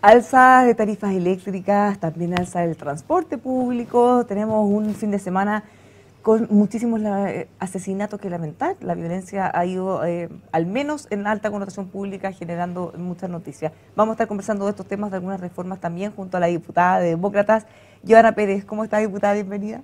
Alza de tarifas eléctricas, también alza del transporte público. Tenemos un fin de semana con muchísimos asesinatos que lamentar. La violencia ha ido, al menos en alta connotación pública, generando muchas noticias. Vamos a estar conversando de estos temas, de algunas reformas también, junto a la diputada de Demócratas, Joana Pérez. ¿Cómo está, diputada? Bienvenida.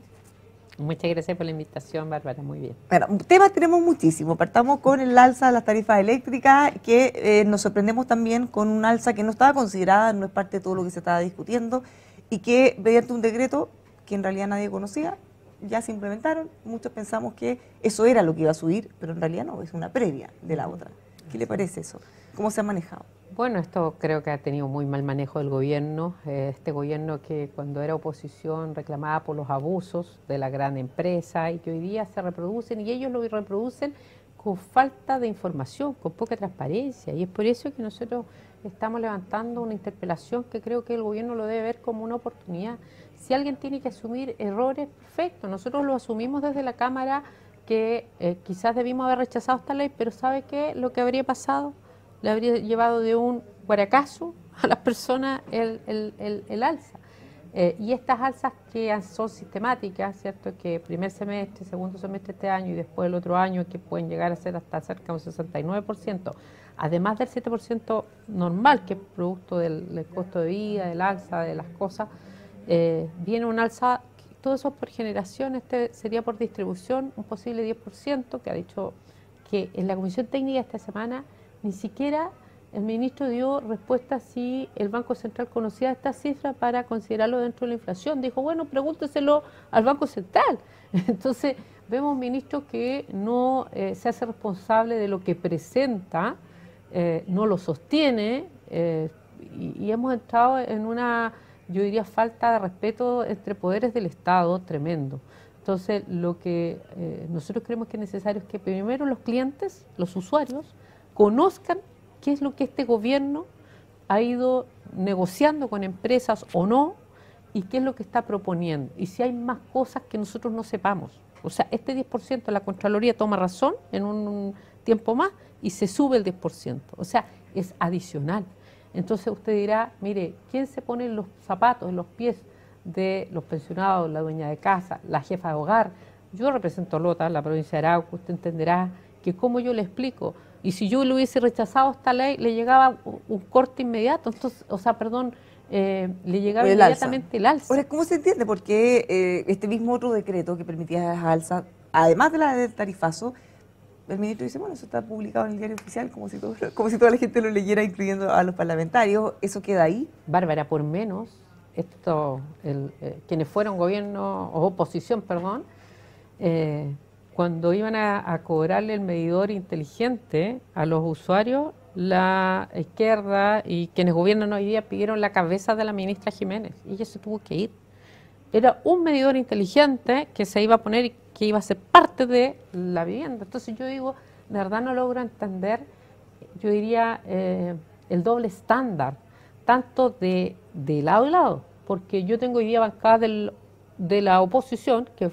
Muchas gracias por la invitación, Bárbara, muy bien. Bueno, temas tenemos muchísimos. Partamos con el alza de las tarifas eléctricas, que nos sorprendemos también con un alza que no estaba considerada, no es parte de todo lo que se estaba discutiendo, y que mediante un decreto que en realidad nadie conocía, ya se implementaron. Muchos pensamos que eso era lo que iba a subir, pero en realidad no, es una previa de la otra. ¿Qué le parece eso? ¿Cómo se ha manejado? Bueno, esto creo que ha tenido muy mal manejo del gobierno, este gobierno que cuando era oposición reclamaba por los abusos de la gran empresa y que hoy día se reproducen y ellos lo reproducen con falta de información, con poca transparencia, y es por eso que nosotros estamos levantando una interpelación que creo que el gobierno lo debe ver como una oportunidad. Si alguien tiene que asumir errores, perfecto, nosotros lo asumimos desde la Cámara que quizás debimos haber rechazado esta ley, pero ¿sabe qué? Lo que habría pasado le habría llevado de un guaracazo a las personas el alza. Y estas alzas que son sistemáticas, ¿cierto? Que primer semestre, segundo semestre este año y después el otro año, que pueden llegar a ser hasta cerca de un 69%, además del 7% normal, que es producto del costo de vida, del alza, de las cosas, viene un alza, todo eso por generación, este sería por distribución, un posible 10%, que ha dicho que en la Comisión Técnica esta semana ni siquiera el ministro dio respuesta si el Banco Central conocía esta cifra para considerarlo dentro de la inflación. Dijo, bueno, pregúnteselo al Banco Central. Entonces, vemos un ministro que no se hace responsable de lo que presenta, no lo sostiene, y hemos entrado en una, yo diría, falta de respeto entre poderes del Estado tremendo. Entonces, lo que nosotros creemos que es necesario es que primero los clientes, los usuarios, conozcan qué es lo que este gobierno ha ido negociando con empresas o no y qué es lo que está proponiendo. Y si hay más cosas que nosotros no sepamos. O sea, este 10% la Contraloría toma razón en un tiempo más y se sube el 10%. O sea, es adicional. Entonces usted dirá, mire, ¿quién se pone en los zapatos, en los pies de los pensionados, la dueña de casa, la jefa de hogar? Yo represento a Lota, la provincia de Arauco, usted entenderá que cómo yo le explico. Y si yo le hubiese rechazado esta ley, le llegaba un corte inmediato, entonces, o sea, perdón, le llegaba inmediatamente el alza. Ahora, ¿cómo se entiende? Porque este mismo otro decreto que permitía esa alza, además de la del tarifazo, el ministro dice, bueno, eso está publicado en el diario oficial, como si toda la gente lo leyera, incluyendo a los parlamentarios. ¿Eso queda ahí? Bárbara, por menos, quienes fueron gobierno, o oposición, perdón, cuando iban a cobrarle el medidor inteligente a los usuarios, la izquierda y quienes gobiernan hoy día pidieron la cabeza de la ministra Jiménez y ella se tuvo que ir. Era un medidor inteligente que se iba a poner y que iba a ser parte de la vivienda. Entonces yo digo, de verdad no logro entender, yo diría, el doble estándar, tanto de lado y lado, porque yo tengo hoy día bancada de la oposición que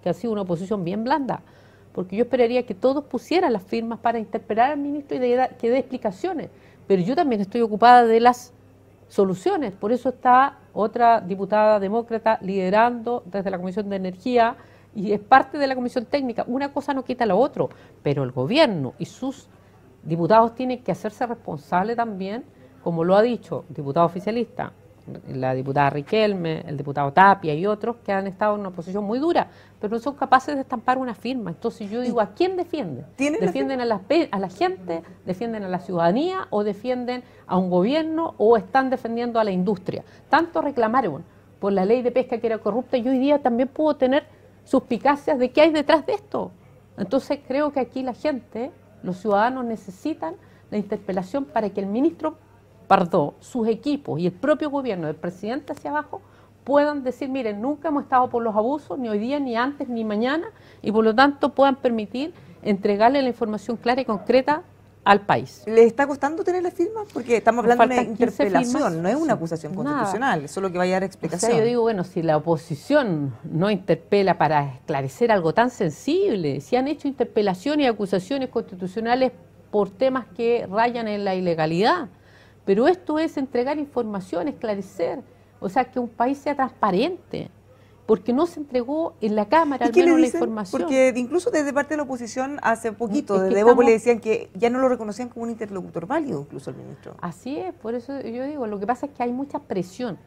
ha sido una oposición bien blanda, porque yo esperaría que todos pusieran las firmas para interpelar al ministro y que dé explicaciones, pero yo también estoy ocupada de las soluciones, por eso está otra diputada demócrata liderando desde la Comisión de Energía y es parte de la Comisión Técnica. Una cosa no quita la otra, pero el gobierno y sus diputados tienen que hacerse responsables también, como lo ha dicho el diputado oficialista, la diputada Riquelme, el diputado Tapia y otros que han estado en una posición muy dura, pero no son capaces de estampar una firma. Entonces yo digo, ¿a quién defienden? ¿Defienden a la gente? ¿Defienden a la ciudadanía? ¿O defienden a un gobierno? ¿O están defendiendo a la industria? Tanto reclamaron por la ley de pesca que era corrupta, y hoy día también puedo tener suspicacias de qué hay detrás de esto. Entonces creo que aquí la gente, los ciudadanos necesitan la interpelación para que el ministro Pardo, sus equipos y el propio gobierno, del presidente hacia abajo, puedan decir, miren, nunca hemos estado por los abusos, ni hoy día, ni antes, ni mañana, y por lo tanto puedan permitir entregarle la información clara y concreta al país. ¿Le está costando tener las firmas? Porque estamos hablando de una interpelación, no es una acusación constitucional, solo que vaya a dar explicación. O sea, yo digo, bueno, si la oposición no interpela para esclarecer algo tan sensible, si han hecho interpelaciones y acusaciones constitucionales por temas que rayan en la ilegalidad, pero esto es entregar información, esclarecer, o sea, que un país sea transparente, porque no se entregó en la Cámara al menos la información. Porque incluso desde parte de la oposición hace poquito, Es que desde Evópolis le decían que ya no lo reconocían como un interlocutor válido, incluso el ministro. Así es, por eso yo digo, lo que pasa es que hay mucha presión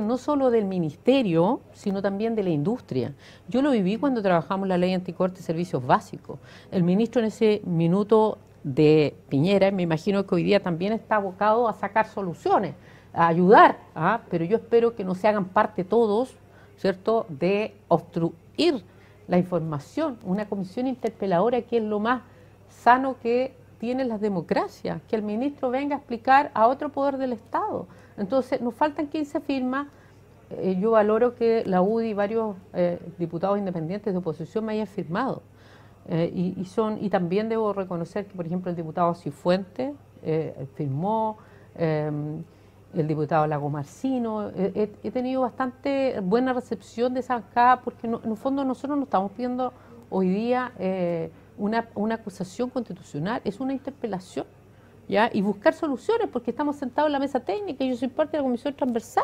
no solo del ministerio, sino también de la industria. Yo lo viví cuando trabajamos la ley anticorte de servicios básicos. El ministro en ese minuto de Piñera, me imagino que hoy día también está abocado a sacar soluciones, a ayudar, pero yo espero que no se hagan parte todos, ¿cierto?, de obstruir la información, una comisión interpeladora que es lo más sano que tienen las democracias, que el ministro venga a explicar a otro poder del Estado. Entonces, nos faltan 15 firmas. Yo valoro que la UDI y varios diputados independientes de oposición me hayan firmado. Y también debo reconocer que, por ejemplo, el diputado Cifuentes firmó, el diputado Lago Marcino. He tenido bastante buena recepción de esa bancada, porque en el fondo nosotros no estamos pidiendo hoy día una acusación constitucional, es una interpelación, ¿ya? Y buscar soluciones, porque estamos sentados en la mesa técnica y yo soy parte de la comisión transversal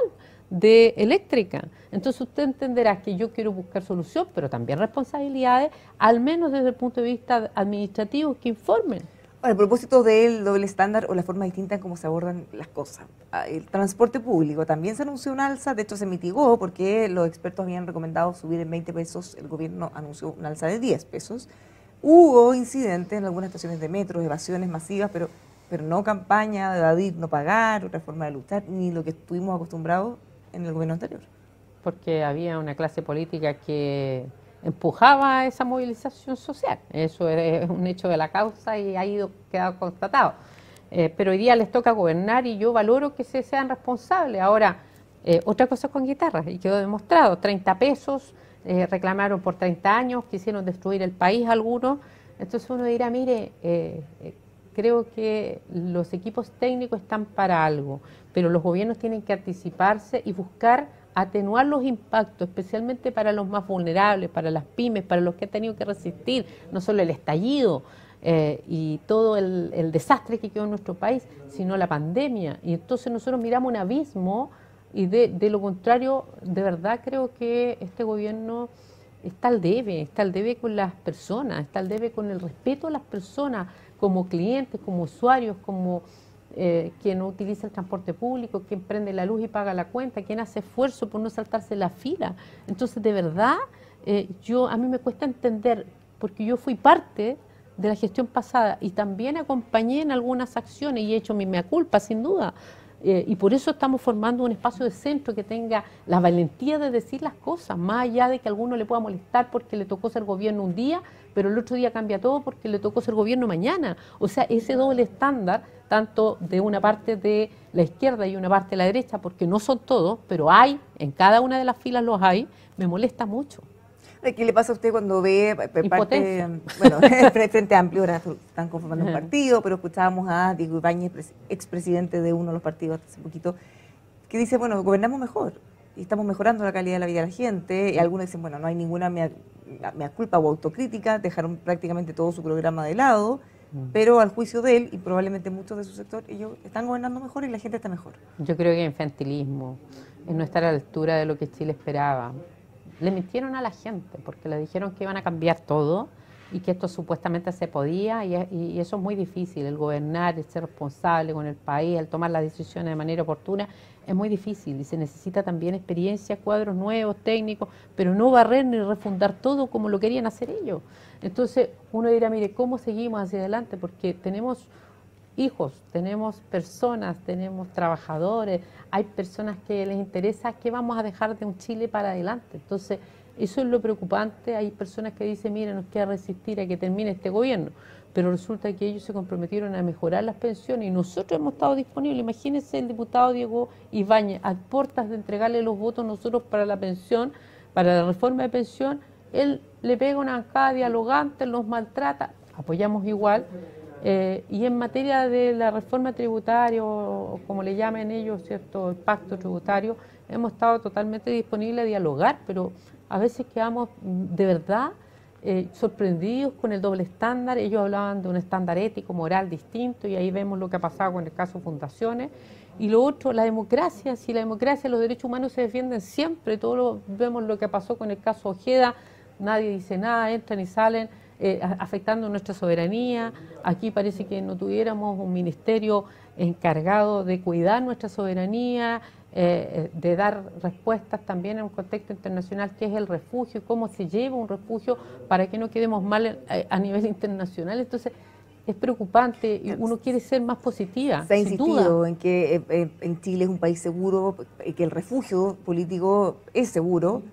de eléctrica. Entonces usted entenderá que yo quiero buscar solución, pero también responsabilidades, al menos desde el punto de vista administrativo, que informen. Ahora, a propósito del doble estándar o la forma distinta en cómo se abordan las cosas, el transporte público también se anunció un alza, de hecho se mitigó porque los expertos habían recomendado subir en 20 pesos, el gobierno anunció un alza de 10 pesos. Hubo incidentes en algunas estaciones de metro, evasiones masivas, pero no campaña de evadir, no pagar, otra forma de luchar, ni lo que estuvimos acostumbrados en el gobierno anterior. Porque había una clase política que empujaba esa movilización social. Eso es un hecho de la causa y ha quedado constatado. Pero hoy día les toca gobernar y yo valoro que sean responsables. Ahora, otra cosa con guitarras, y quedó demostrado, 30 pesos, reclamaron por 30 años, quisieron destruir el país algunos. Entonces uno dirá, mire, creo que los equipos técnicos están para algo, pero los gobiernos tienen que anticiparse y buscar atenuar los impactos, especialmente para los más vulnerables, para las pymes, para los que han tenido que resistir, no solo el estallido y todo el desastre que quedó en nuestro país, sino la pandemia. Y entonces nosotros miramos un abismo y de lo contrario, de verdad creo que este gobierno está al debe con las personas, está al debe con el respeto a las personas como clientes, como usuarios, como quien utiliza el transporte público, quien prende la luz y paga la cuenta, quien hace esfuerzo por no saltarse la fila. Entonces, de verdad, a mí me cuesta entender, porque yo fui parte de la gestión pasada y también acompañé en algunas acciones y he hecho mi mea culpa, sin duda. Y por eso estamos formando un espacio de centro que tenga la valentía de decir las cosas, más allá de que a alguno le pueda molestar porque le tocó ser gobierno un día, pero el otro día cambia todo porque le tocó ser gobierno mañana. O sea, ese doble estándar, tanto de una parte de la izquierda y una parte de la derecha, porque no son todos, pero hay, en cada una de las filas los hay, me molesta mucho. ¿Qué le pasa a usted cuando ve parte, Frente Amplio, ahora están conformando un partido, pero escuchábamos a Diego Ibáñez, expresidente de uno de los partidos hace poquito, que dice, bueno, gobernamos mejor y estamos mejorando la calidad de la vida de la gente, y algunos dicen, bueno, no hay ninguna mea culpa o autocrítica, dejaron prácticamente todo su programa de lado, pero al juicio de él y probablemente muchos de su sector, ellos están gobernando mejor y la gente está mejor. Yo creo que es infantilismo, es no estar a la altura de lo que Chile esperaba. Le mintieron a la gente porque le dijeron que iban a cambiar todo y que esto supuestamente se podía y eso es muy difícil, el gobernar, el ser responsable con el país, el tomar las decisiones de manera oportuna, es muy difícil y se necesita también experiencia, cuadros nuevos, técnicos, pero no barrer ni refundar todo como lo querían hacer ellos. Entonces uno dirá, mire, ¿cómo seguimos hacia adelante? Porque tenemos hijos, tenemos personas, tenemos trabajadores, hay personas que les interesa qué vamos a dejar de un Chile para adelante. Entonces, eso es lo preocupante. Hay personas que dicen, mira, nos queda resistir a que termine este gobierno, pero resulta que ellos se comprometieron a mejorar las pensiones y nosotros hemos estado disponibles. Imagínense el diputado Diego Ibáñez, a puertas de entregarle los votos nosotros para la pensión, para la reforma de pensión, él le pega una bancada dialogante, los maltrata, apoyamos igual. Y en materia de la reforma tributaria, o como le llaman ellos, ¿cierto?, el pacto tributario, hemos estado totalmente disponibles a dialogar, pero a veces quedamos de verdad sorprendidos con el doble estándar. Ellos hablaban de un estándar ético, moral distinto, y ahí vemos lo que ha pasado con el caso Fundaciones. Y lo otro, la democracia. Si la democracia, los derechos humanos se defienden siempre, vemos lo que pasó con el caso Ojeda, nadie dice nada, entran y salen, afectando nuestra soberanía. Aquí parece que no tuviéramos un ministerio encargado de cuidar nuestra soberanía, de dar respuestas también en un contexto internacional que es el refugio, cómo se lleva un refugio para que no quedemos mal a nivel internacional. Entonces es preocupante y uno quiere ser más positiva. Se ha insistido en que en Chile es un país seguro, que el refugio político es seguro,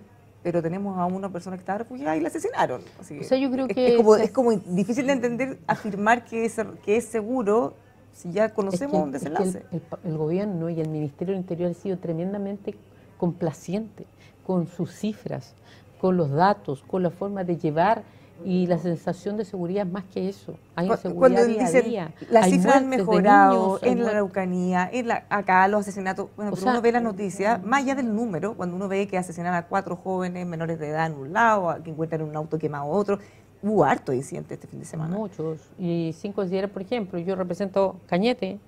pero tenemos a una persona que estaba refugiada y la asesinaron. Así o sea, yo creo que es como difícil de entender afirmar que es seguro si ya conocemos un desenlace. El gobierno y el Ministerio del Interior han sido tremendamente complacientes con sus cifras, con los datos, con la forma de llevar, y la sensación de seguridad es más que eso. Hay seguridad día a día. Las cifras han mejorado niños, en la Araucanía, acá los asesinatos. Bueno, pero uno ve las noticias, más allá del número, cuando uno ve que asesinan a 4 jóvenes menores de edad en un lado, que encuentran un auto quemado a otro. Hubo harto incidente este fin de semana. Muchos. Y sin considerar, por ejemplo, yo represento Cañete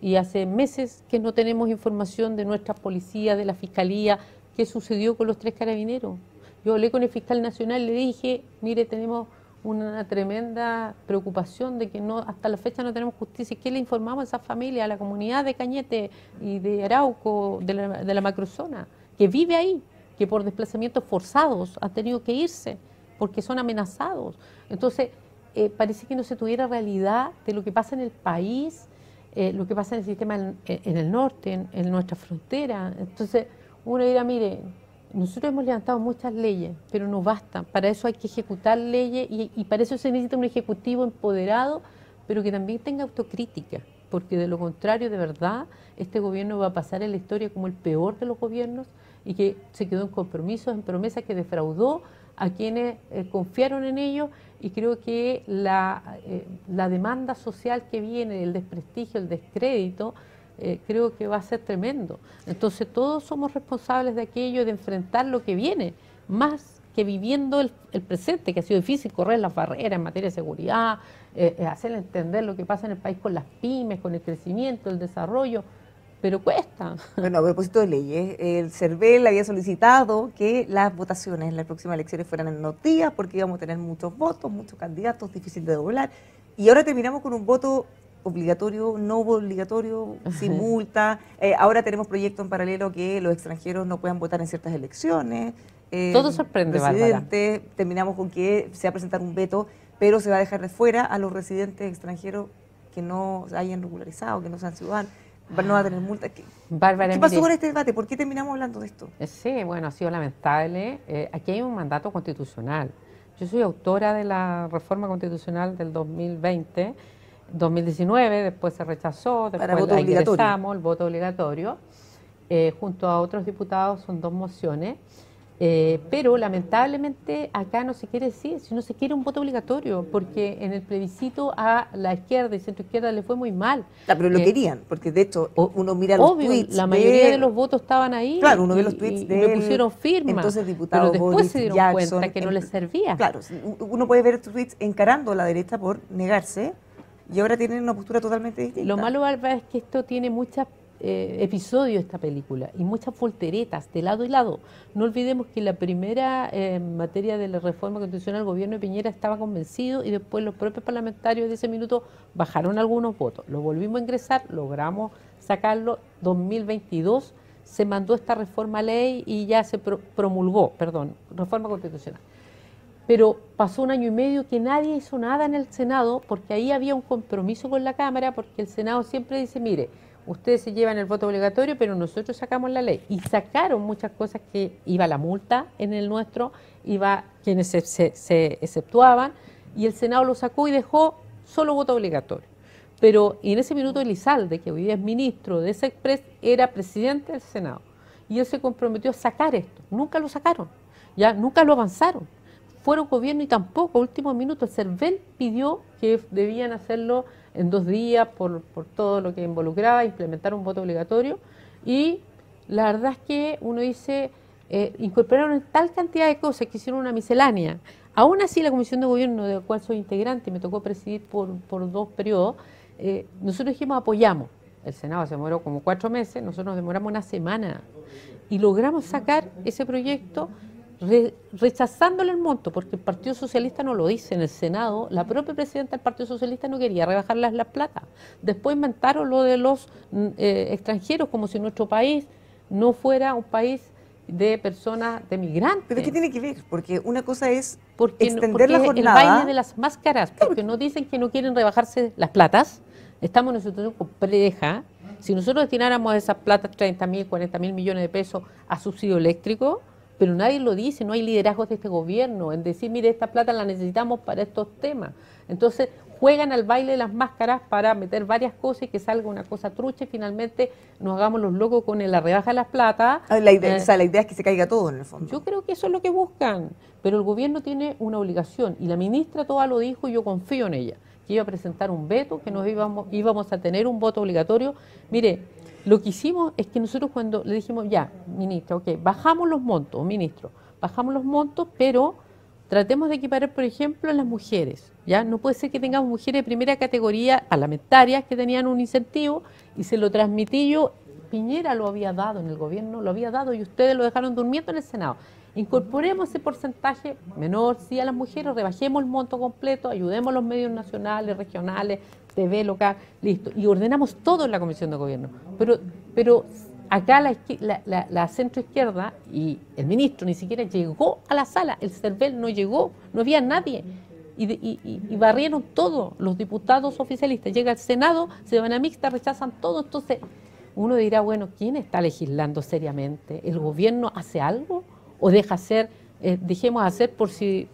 y hace meses que no tenemos información de nuestra policía, de la fiscalía, qué sucedió con los 3 carabineros. Yo hablé con el fiscal nacional y le dije, mire, tenemos una tremenda preocupación de que hasta la fecha no tenemos justicia. ¿Qué le informamos a esa familia, a la comunidad de Cañete y de Arauco, de la macrozona, que vive ahí, que por desplazamientos forzados han tenido que irse porque son amenazados? Entonces, parece que no se tuviera realidad de lo que pasa en el país, lo que pasa en el sistema en el norte, en nuestra frontera. Entonces, uno dirá, mire, nosotros hemos levantado muchas leyes, pero no basta. Para eso hay que ejecutar leyes y para eso se necesita un ejecutivo empoderado, pero que también tenga autocrítica, porque de lo contrario, de verdad, este gobierno va a pasar en la historia como el peor de los gobiernos y que se quedó en compromisos, en promesas, que defraudó a quienes confiaron en ellos, y creo que la demanda social que viene, el desprestigio, el descrédito, creo que va a ser tremendo. Entonces todos somos responsables de aquello, de enfrentar lo que viene, más que viviendo el presente, que ha sido difícil correr las barreras en materia de seguridad, hacerle entender lo que pasa en el país con las pymes, con el crecimiento, el desarrollo, pero cuesta. Bueno, a propósito de leyes, el CERVEL había solicitado que las votaciones en las próximas elecciones fueran en 2 días, porque íbamos a tener muchos votos, muchos candidatos, difícil de doblar, y ahora terminamos con un voto obligatorio, no obligatorio, sin multa. Ahora tenemos proyectos en paralelo que los extranjeros no puedan votar en ciertas elecciones. Todo sorprende, Bárbara. Terminamos con que se va a presentar un veto, pero se va a dejar de fuera a los residentes extranjeros que no hayan regularizado, que no sean ciudadanos. No va a tener multa. Bárbara, ¿Qué pasó con este debate? ¿Por qué terminamos hablando de esto? Sí, bueno, ha sido lamentable. Aquí hay un mandato constitucional. Yo soy autora de la reforma constitucional del 2020, 2019, después se rechazó, después la ingresamos, el voto obligatorio, junto a otros diputados, son 2 mociones, pero lamentablemente acá no se quiere decir, si no se quiere un voto obligatorio, porque en el plebiscito a la izquierda y centro izquierda le fue muy mal. Pero lo querían, porque de hecho uno mira los tweets. La mayoría de los votos estaban ahí. Claro, uno ve los tweets de me pusieron firma. Entonces, diputados pero después se dieron cuenta que no les servía. Claro, uno puede ver tweets encarando a la derecha por negarse, y ahora tienen una postura totalmente distinta. Lo malo, Bárbara, es que esto tiene muchos episodios, esta película, y muchas volteretas de lado y lado. No olvidemos que la primera materia de la reforma constitucional, el gobierno de Piñera estaba convencido, y después los propios parlamentarios de ese minuto bajaron algunos votos. Lo volvimos a ingresar, logramos sacarlo. 2022 se mandó esta reforma a ley y ya se promulgó, reforma constitucional. Pero pasó 1 año y medio que nadie hizo nada en el Senado, porque ahí había un compromiso con la Cámara, porque el Senado siempre dice, mire, ustedes se llevan el voto obligatorio, pero nosotros sacamos la ley. Y sacaron muchas cosas, que iba la multa en el nuestro, iba quienes se exceptuaban, y el Senado lo sacó y dejó solo voto obligatorio. Pero y en ese minuto Elizalde, que hoy día es ministro de SECPRES, era presidente del Senado. Y él se comprometió a sacar esto. Nunca lo sacaron, ya nunca lo avanzaron. Fueron gobierno y tampoco, a último minuto, el CERVEL pidió que debían hacerlo en 2 días por todo lo que involucraba, implementar un voto obligatorio, y la verdad es que uno dice, incorporaron tal cantidad de cosas que hicieron una miscelánea Aún así, la Comisión de Gobierno, de la cual soy integrante, me tocó presidir por 2 periodos, nosotros dijimos apoyamos. El Senado se demoró como 4 meses, nosotros nos demoramos una semana y logramos sacar ese proyecto rechazándole el monto, porque el Partido Socialista no lo dice en el Senado. La propia presidenta del Partido Socialista no quería rebajar las plata. Después inventaron lo de los extranjeros, como si nuestro país no fuera un país de personas, de migrantes. ¿Pero qué tiene que ver? Porque una cosa es porque extender la jornada. El baile de las máscaras, porque no dicen que no quieren rebajarse las platas. Estamos en una situación compleja. Si nosotros destináramos esas platas, 30.000, 40.000 millones de pesos a subsidio eléctrico, pero nadie lo dice, no hay liderazgos de este gobierno en decir, mire, esta plata la necesitamos para estos temas. Entonces juegan al baile de las máscaras para meter varias cosas y que salga una cosa trucha y finalmente nos hagamos los locos con la rebaja de las plata. La idea es que se caiga todo en el fondo. Yo creo que eso es lo que buscan, pero el gobierno tiene una obligación y la ministra toda lo dijo y yo confío en ella, que iba a presentar un veto, que nos íbamos a tener un voto obligatorio. Mire, lo que hicimos es que nosotros cuando le dijimos, ya, ministra, ok, bajamos los montos, ministro, bajamos los montos, pero tratemos de equiparar, por ejemplo, a las mujeres, ¿ya? No puede ser que tengamos mujeres de primera categoría parlamentarias que tenían un incentivo y se lo transmití yo. Piñera lo había dado en el gobierno, lo había dado y ustedes lo dejaron durmiendo en el Senado. Incorporemos ese porcentaje menor, sí, a las mujeres, rebajemos el monto completo, ayudemos a los medios nacionales, regionales, TV local, listo. Y ordenamos todo en la Comisión de Gobierno. Pero acá la centroizquierda y el ministro ni siquiera llegó a la sala, el CERVEL no llegó, no había nadie. Y barrieron todo, los diputados oficialistas. Llega al Senado, se van a mixta, rechazan todo. Entonces, uno dirá, bueno, ¿quién está legislando seriamente? ¿El gobierno hace algo? ¿O deja hacer, dejemos hacer por si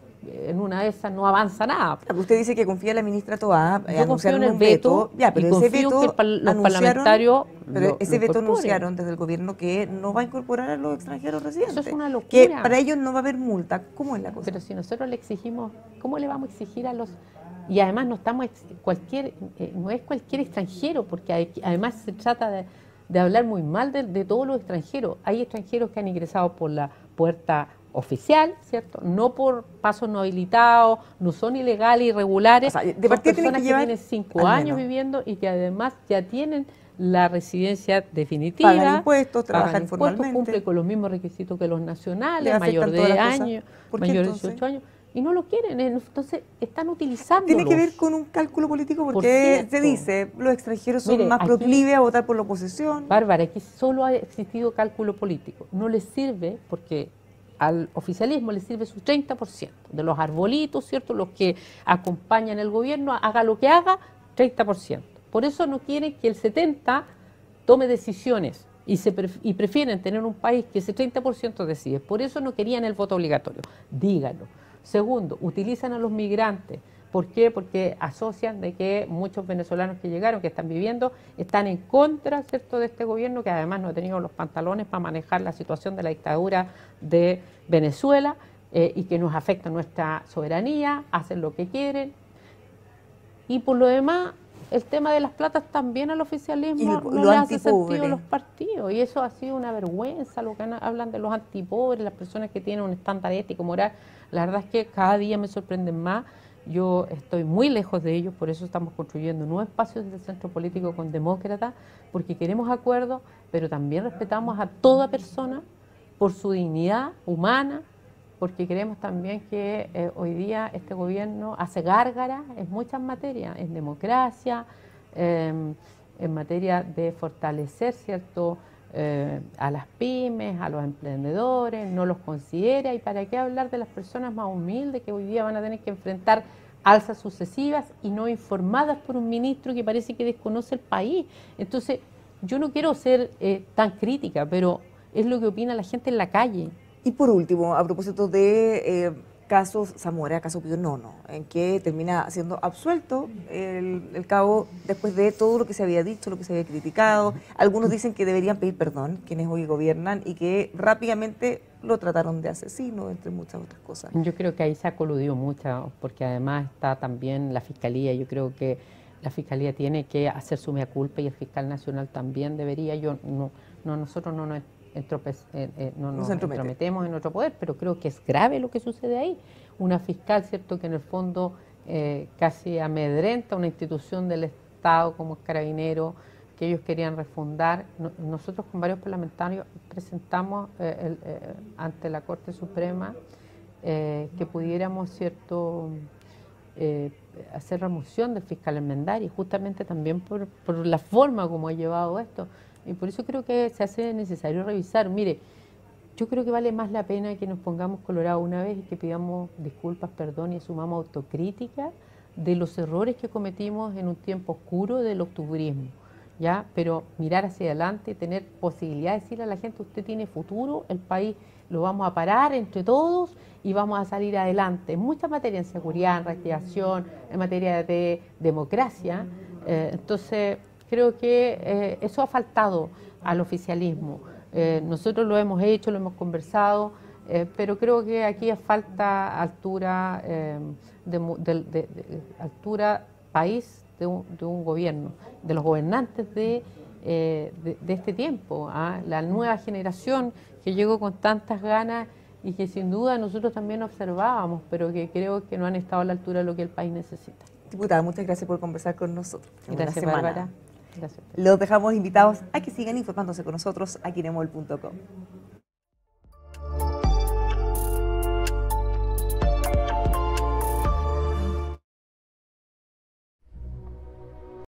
en una de esas no avanza nada? Usted dice que confía en la ministra Toá, yo confío en el veto, ya, pero ese veto que los parlamentarios pero ese veto anunciaron desde el gobierno que no va a incorporar a los extranjeros residentes. Eso es una locura. Que para ellos no va a haber multa. ¿Cómo es la cosa? Pero si nosotros le exigimos, ¿cómo le vamos a exigir a los...? Y además no estamos no es cualquier extranjero, porque además se trata de hablar muy mal de todos los extranjeros. Hay extranjeros que han ingresado por la puerta oficial, ¿cierto? No por pasos no habilitados, no son ilegales, irregulares. O sea, de son partida personas que que tienen 5 años viviendo y que además ya tienen la residencia definitiva. Pagan impuestos, trabajan informalmente. Cumplen con los mismos requisitos que los nacionales, mayor de años, mayor de 18 años. Y no lo quieren, entonces están utilizando. ¿Tiene que ver con un cálculo político? Porque se dice, los extranjeros son más proclives a votar por la oposición. Bárbara, aquí solo ha existido cálculo político. No les sirve porque al oficialismo le sirve su 30%. De los arbolitos, ¿cierto? Los que acompañan el gobierno, haga lo que haga, 30%. Por eso no quieren que el 70% tome decisiones y prefieren tener un país que ese 30% decide. Por eso no querían el voto obligatorio. Díganlo. Segundo, utilizan a los migrantes. ¿Por qué? Porque asocian de que muchos venezolanos que llegaron, que están viviendo, están en contra, ¿cierto?, de este gobierno, que además no ha tenido los pantalones para manejar la situación de la dictadura de Venezuela y que nos afecta nuestra soberanía, hacen lo que quieren. Y por lo demás, el tema de las platas también al oficialismo no le hace sentido a los partidos. Y eso ha sido una vergüenza, lo que hablan de los antipobres, las personas que tienen un estándar ético, moral. La verdad es que cada día me sorprenden más. Yo estoy muy lejos de ellos, por eso estamos construyendo nuevos espacios del centro político con demócratas, porque queremos acuerdos, pero también respetamos a toda persona por su dignidad humana, porque creemos también que hoy día este gobierno hace gárgaras en muchas materias, en democracia, en materia de fortalecer, ¿cierto?, a las pymes, a los emprendedores, no los considera. ¿Y para qué hablar de las personas más humildes que hoy día van a tener que enfrentar alzas sucesivas y no informadas por un ministro que parece que desconoce el país? Entonces, yo no quiero ser tan crítica, pero es lo que opina la gente en la calle. Y por último, a propósito de casos Zamora, caso Pionono, en que termina siendo absuelto el cabo después de todo lo que se había dicho, lo que se había criticado. Algunos dicen que deberían pedir perdón quienes hoy gobiernan y que rápidamente lo trataron de asesino, entre muchas otras cosas. Yo creo que ahí se ha coludido mucho, porque además está también la Fiscalía. Yo creo que la Fiscalía tiene que hacer su mea culpa y el fiscal nacional también debería. Nosotros no nos entrometemos en nuestro poder, pero creo que es grave lo que sucede ahí. una fiscal, ¿cierto?, que en el fondo casi amedrenta una institución del Estado como es Carabinero, que ellos querían refundar. Nosotros con varios parlamentarios presentamos ante la Corte Suprema que pudiéramos, ¿cierto?, hacer remoción del fiscal Armendáriz, justamente también por la forma como ha llevado esto. Y por eso creo que se hace necesario revisar. Mire, yo creo que vale más la pena que nos pongamos colorados una vez y que pidamos disculpas, perdón y asumamos autocrítica de los errores que cometimos en un tiempo oscuro del octubrismo, ¿ya? Pero mirar hacia adelante, tener posibilidad de decirle a la gente, usted tiene futuro, el país lo vamos a parar entre todos y vamos a salir adelante. En muchas materias, en seguridad, en reactivación, en materia de democracia. Entonces, creo que eso ha faltado al oficialismo. Nosotros lo hemos hecho, lo hemos conversado, pero creo que aquí falta altura, altura país de un gobierno, de los gobernantes de este tiempo, ¿ah? La nueva generación que llegó con tantas ganas y que sin duda nosotros también observábamos, pero que creo que no han estado a la altura de lo que el país necesita. Diputada, muchas gracias por conversar con nosotros. Gracias, Bárbara. Gracias. Los dejamos invitados a que sigan informándose con nosotros aquí en emol.com.